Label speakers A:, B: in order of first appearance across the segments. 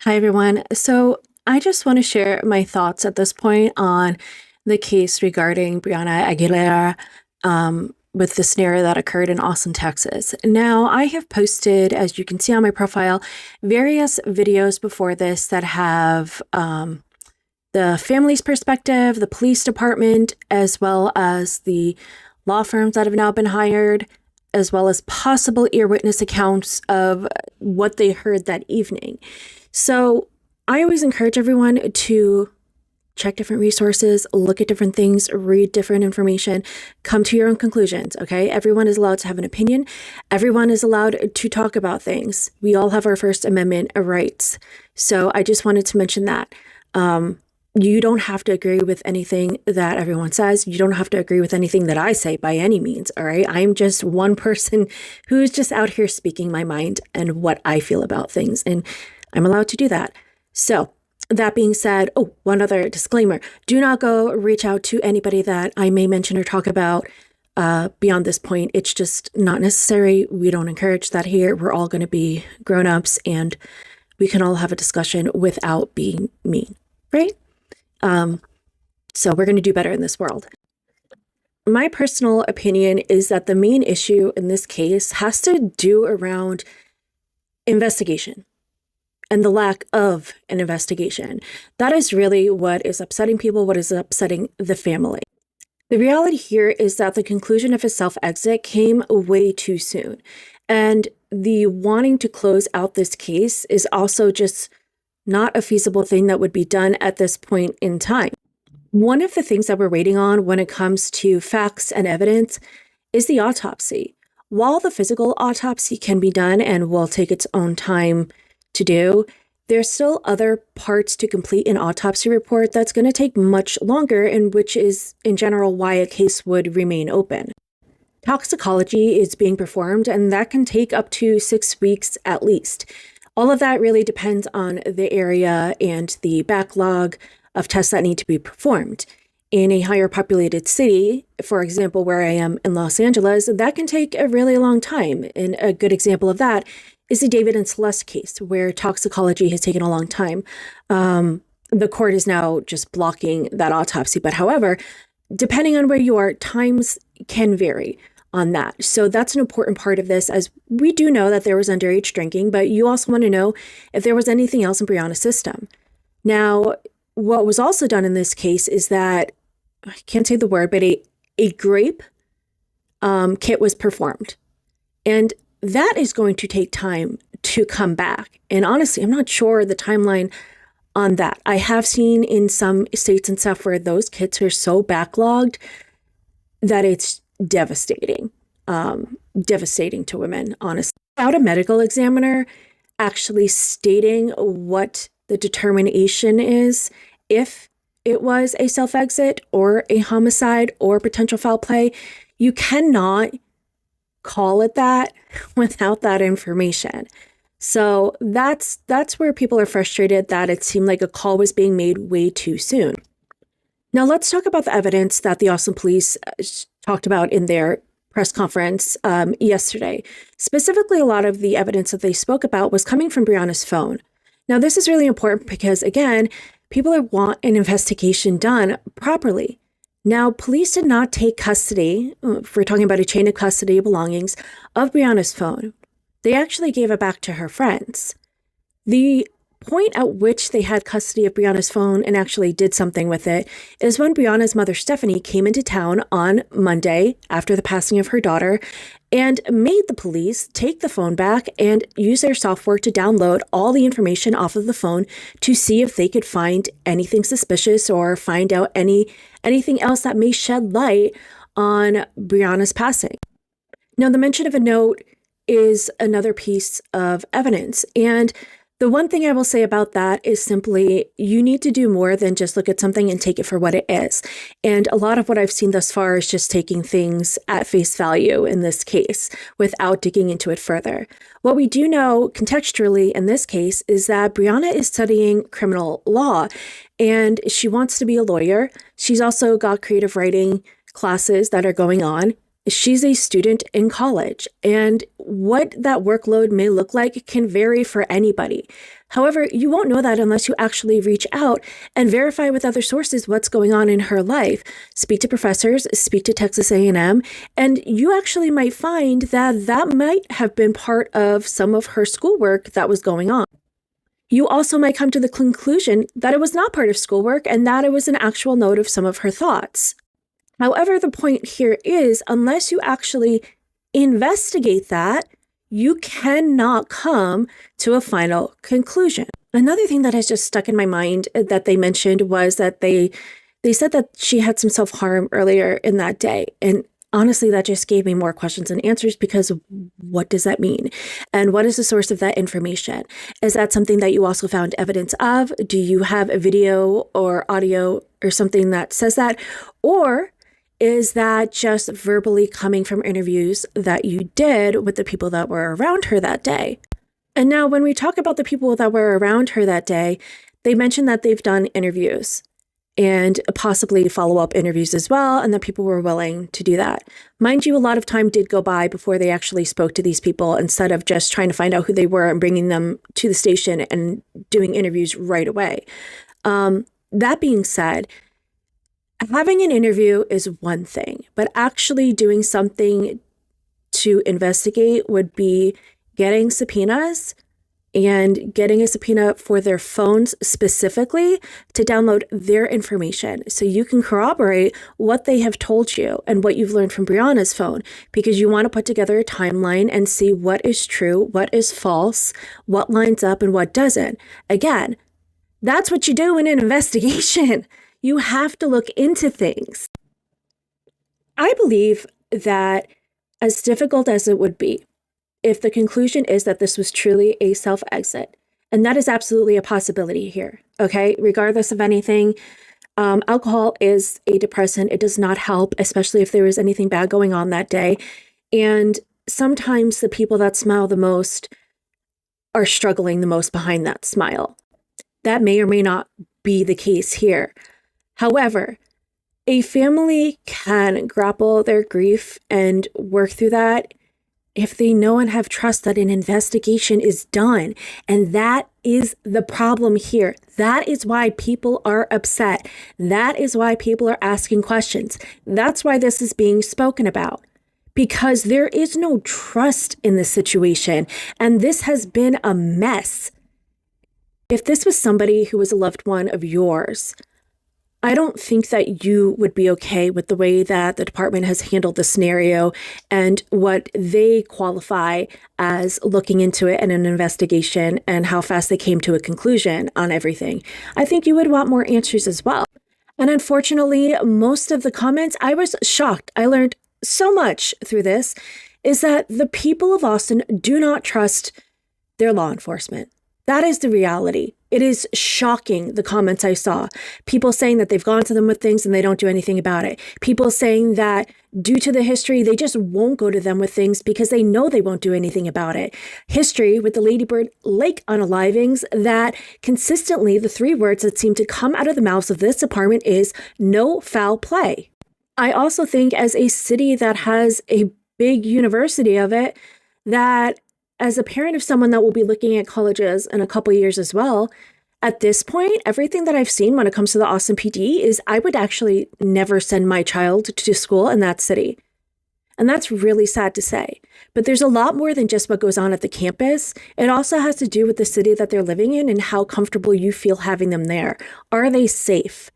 A: Hi, everyone. So I just want to share my thoughts at this point on the case regarding Brianna Aguilera with the scenario that occurred in Austin, Texas. Now, I have posted, as you can see on my profile, various videos before this that have the family's perspective, the police department, as well as the law firms that have now been hired, as well as possible ear witness accounts of what they heard that evening. So I always encourage everyone to check different resources, look at different things, read different information, come to your own conclusions, okay? Everyone is allowed to have an opinion. Everyone is allowed to talk about things. We all have our First Amendment rights. So I just wanted to mention that. You don't have to agree with anything that everyone says. You don't have to agree with anything that I say by any means, all right? I'm just one person who's just out here speaking my mind and what I feel about things, and I'm allowed to do that. So that being said, one other disclaimer. Do not go reach out to anybody that I may mention or talk about beyond this point. It's just not necessary. We don't encourage that here. We're all going to be grown-ups, and we can all have a discussion without being mean, right? So we're going to do better in this world. My personal opinion is that the main issue in this case has to do around investigation and the lack of an investigation. That is really what is upsetting people, what is upsetting the family. The reality here is that the conclusion of his self-exit came way too soon. And the wanting to close out this case is also just not a feasible thing that would be done at this point in time. One of the things that we're waiting on when it comes to facts and evidence is the autopsy. While the physical autopsy can be done and will take its own time to do, there's still other parts to complete an autopsy report that's going to take much longer, and which is in general why a case would remain open. Toxicology is being performed, and that can take up to 6 weeks at least. All of that really depends on the area and the backlog of tests that need to be performed. In a higher populated city, for example, where I am in Los Angeles, that can take a really long time. And a good example of that is the David and Celeste case, where toxicology has taken a long time. The court is now just blocking that autopsy. But however, depending on where you are, times can vary on that. So that's an important part of this, as we do know that there was underage drinking, but you also want to know if there was anything else in Brianna's system. Now, what was also done in this case is that, I can't say the word, but a grape kit was performed. And that is going to take time to come back. And honestly, I'm not sure the timeline on that. I have seen in some states and stuff where those kits are so backlogged that it's devastating to women, honestly. Without a medical examiner actually stating what the determination is, if it was a self-exit or a homicide or potential foul play, you cannot call it that without that information. So that's where people are frustrated that it seemed like a call was being made way too soon. Now let's talk about the evidence that the Austin police talked about in their press conference yesterday. Specifically, a lot of the evidence that they spoke about was coming from Brianna's phone. Now, this is really important because, again, people want an investigation done properly. Now, police did not take custody, if we're talking about a chain of custody of belongings, of Brianna's phone. They actually gave it back to her friends. The point at which they had custody of Brianna's phone and actually did something with it is when Brianna's mother, Stephanie, came into town on Monday after the passing of her daughter and made the police take the phone back and use their software to download all the information off of the phone to see if they could find anything suspicious or find out anything else that may shed light on Brianna's passing. Now, the mention of a note is another piece of evidence, and the one thing I will say about that is simply you need to do more than just look at something and take it for what it is. And a lot of what I've seen thus far is just taking things at face value in this case without digging into it further. What we do know contextually in this case is that Brianna is studying criminal law and she wants to be a lawyer. She's also got creative writing classes that are going on. She's a student in college, and what that workload may look like can vary for anybody. However, you won't know that unless you actually reach out and verify with other sources what's going on in her life. Speak to professors, speak to Texas A&M, and you actually might find that that might have been part of some of her schoolwork that was going on. You also might come to the conclusion that it was not part of schoolwork and that it was an actual note of some of her thoughts. However, the point here is, unless you actually investigate that, you cannot come to a final conclusion. Another thing that has just stuck in my mind that they mentioned was that they said that she had some self-harm earlier in that day. And honestly, that just gave me more questions and answers, because what does that mean? And what is the source of that information? Is that something that you also found evidence of? Do you have a video or audio or something that says that? Or is that just verbally coming from interviews that you did with the people that were around her that day? And now when we talk about the people that were around her that day, they mentioned that they've done interviews and possibly follow-up interviews as well, and that people were willing to do that. Mind you, a lot of time did go by before they actually spoke to these people, instead of just trying to find out who they were and bringing them to the station and doing interviews right away. That being said, having an interview is one thing, but actually doing something to investigate would be getting subpoenas and getting a subpoena for their phones specifically to download their information so you can corroborate what they have told you and what you've learned from Brianna's phone, because you want to put together a timeline and see what is true, what is false, what lines up and what doesn't. Again, that's what you do in an investigation. You have to look into things. I believe that, as difficult as it would be, if the conclusion is that this was truly a self-exit, and that is absolutely a possibility here, okay? Regardless of anything, alcohol is a depressant. It does not help, especially if there was anything bad going on that day. And sometimes the people that smile the most are struggling the most behind that smile. That may or may not be the case here. However, a family can grapple their grief and work through that if they know and have trust that an investigation is done. And that is the problem here. That is why people are upset. That is why people are asking questions. That's why this is being spoken about, because there is no trust in the situation. And this has been a mess. If this was somebody who was a loved one of yours, I don't think that you would be okay with the way that the department has handled the scenario and what they qualify as looking into it and an investigation and how fast they came to a conclusion on everything. I think you would want more answers as well. And unfortunately, most of the comments, I was shocked. I learned so much through this, is that the people of Austin do not trust their law enforcement. That is the reality. It is shocking, the comments I saw. People saying that they've gone to them with things and they don't do anything about it. People saying that due to the history, they just won't go to them with things because they know they won't do anything about it. History with the Ladybird Lake unalivings, that consistently the three words that seem to come out of the mouths of this department is no foul play. I also think, as a city that has a big university of it, that as a parent of someone that will be looking at colleges in a couple of years as well, at this point, everything that I've seen when it comes to the Austin PD is I would actually never send my child to school in that city. And that's really sad to say. But there's a lot more than just what goes on at the campus. It also has to do with the city that they're living in and how comfortable you feel having them there. Are they safe?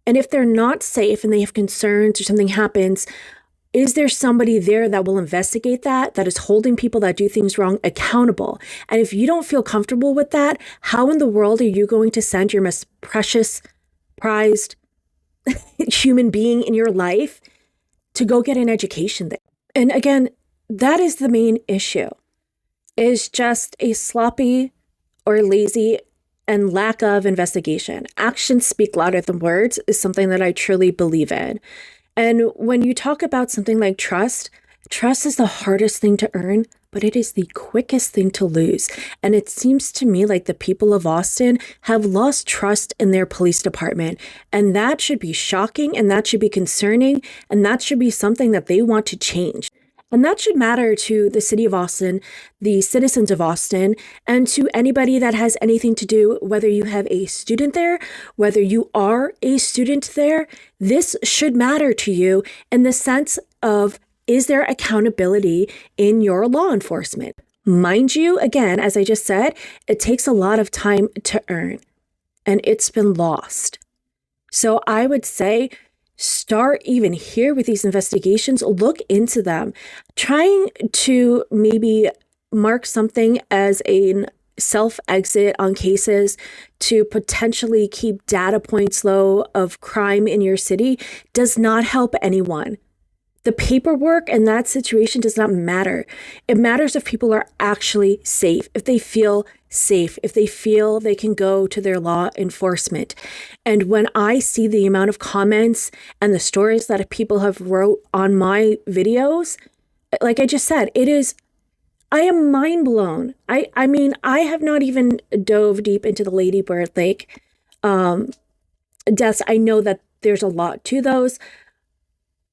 A: And if they're not safe and they have concerns or something happens, is there somebody there that will investigate that is holding people that do things wrong accountable? And if you don't feel comfortable with that, how in the world are you going to send your most precious, prized human being in your life to go get an education there? And again, that is the main issue, is just a sloppy or lazy and lack of investigation. Actions speak louder than words is something that I truly believe in. And when you talk about something like trust is the hardest thing to earn, but it is the quickest thing to lose. And it seems to me like the people of Austin have lost trust in their police department. And that should be shocking, and that should be concerning, and that should be something that they want to change. And that should matter to the city of Austin, the citizens of Austin, and to anybody that has anything to do, whether you have a student there, whether you are a student there. This should matter to you in the sense of, is there accountability in your law enforcement? Mind you, again, as I just said, it takes a lot of time to earn, and it's been lost. So I would say, start even here with these investigations, look into them, trying to maybe mark something as a self-exit on cases to potentially keep data points low of crime in your city does not help anyone. The paperwork in that situation does not matter. It matters if people are actually safe, if they feel safe, if they feel they can go to their law enforcement. And when I see the amount of comments and the stories that people have wrote on my videos, like I just said, I am mind blown. I mean, I have not even dove deep into the Lady Bird Lake deaths. I know that there's a lot to those,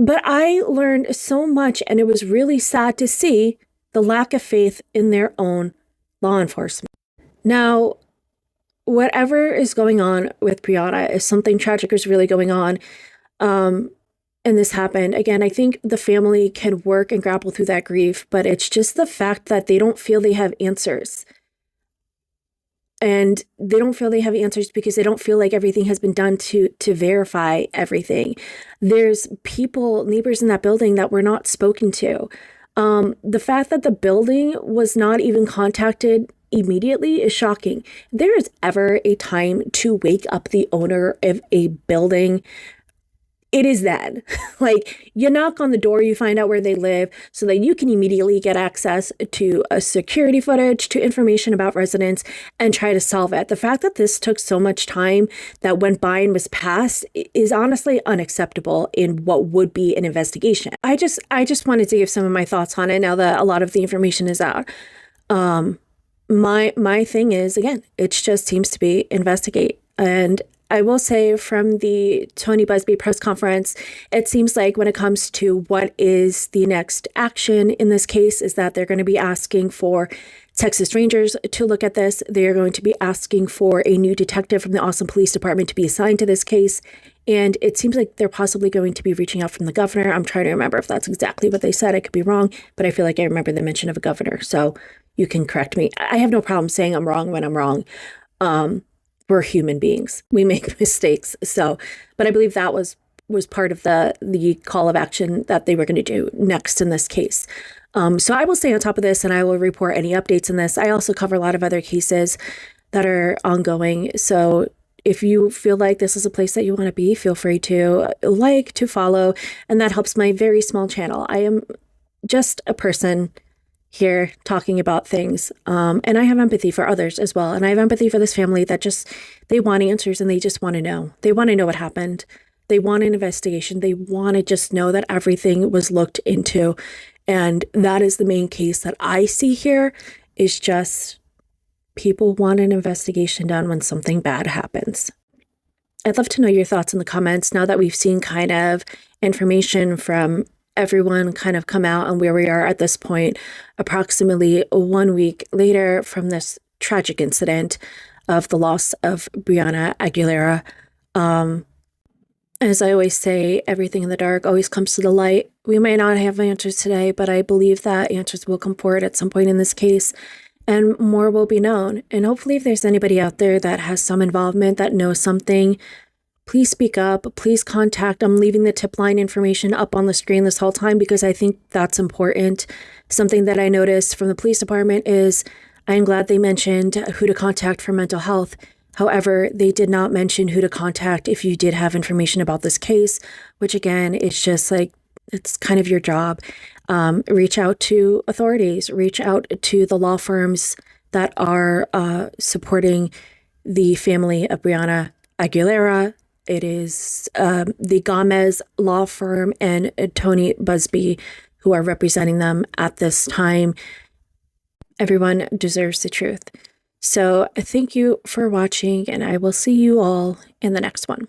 A: but I learned so much, and it was really sad to see the lack of faith in their own law enforcement. Now, whatever is going on with Brianna, if something tragic is really going on, and this happened, again, I think the family can work and grapple through that grief, but it's just the fact that they don't feel they have answers. And they don't feel they have answers because they don't feel like everything has been done to verify everything. There's people, neighbors in that building that were not spoken to. The fact that the building was not even contacted immediately is shocking. If there is ever a time to wake up the owner of a building, it is then. Like, you knock on the door, you find out where they live so that you can immediately get access to a security footage, to information about residents, and try to solve it. The fact that this took so much time that went by and was passed is honestly unacceptable in what would be an investigation. I just wanted to give some of my thoughts on it now that a lot of the information is out. My thing is, again, it just seems to be investigate. And I will say from the Tony Busby press conference, it seems like when it comes to what is the next action in this case is that they're going to be asking for Texas Rangers to look at this. They are going to be asking for a new detective from the Austin Police Department to be assigned to this case. And it seems like they're possibly going to be reaching out from the governor. I'm trying to remember if that's exactly what they said. I could be wrong, but I feel like I remember the mention of a governor. So you can correct me. I have no problem saying I'm wrong when I'm wrong. We're human beings. We make mistakes. So, but I believe that was part of the call of action that they were going to do next in this case. So I will stay on top of this, and I will report any updates in this. I also cover a lot of other cases that are ongoing. So if you feel like this is a place that you want to be, feel free to like, to follow, and that helps my very small channel. I am just a person here talking about things. And I have empathy for others as well. And I have empathy for this family that they want answers, and they just want to know. They want to know what happened. They want an investigation. They want to just know that everything was looked into. And that is the main case that I see here, is just people want an investigation done when something bad happens. I'd love to know your thoughts in the comments now that we've seen kind of information from everyone kind of come out and where we are at this point, approximately 1 week later from this tragic incident of the loss of Brianna Aguilera. As I always say, everything in the dark always comes to the light. We may not have answers today, but I believe that answers will come forward at some point in this case, and more will be known. And hopefully if there's anybody out there that has some involvement, that knows something, please speak up, please contact. I'm leaving the tip line information up on the screen this whole time because I think that's important. Something that I noticed from the police department is I am glad they mentioned who to contact for mental health. However, they did not mention who to contact if you did have information about this case, which again, it's just like, it's kind of your job. Reach out to authorities, reach out to the law firms that are supporting the family of Brianna Aguilera. It is the Gomez law firm and Tony Busby who are representing them at this time. everyone deserves the truth. So thank you for watching, and I will see you all in the next one.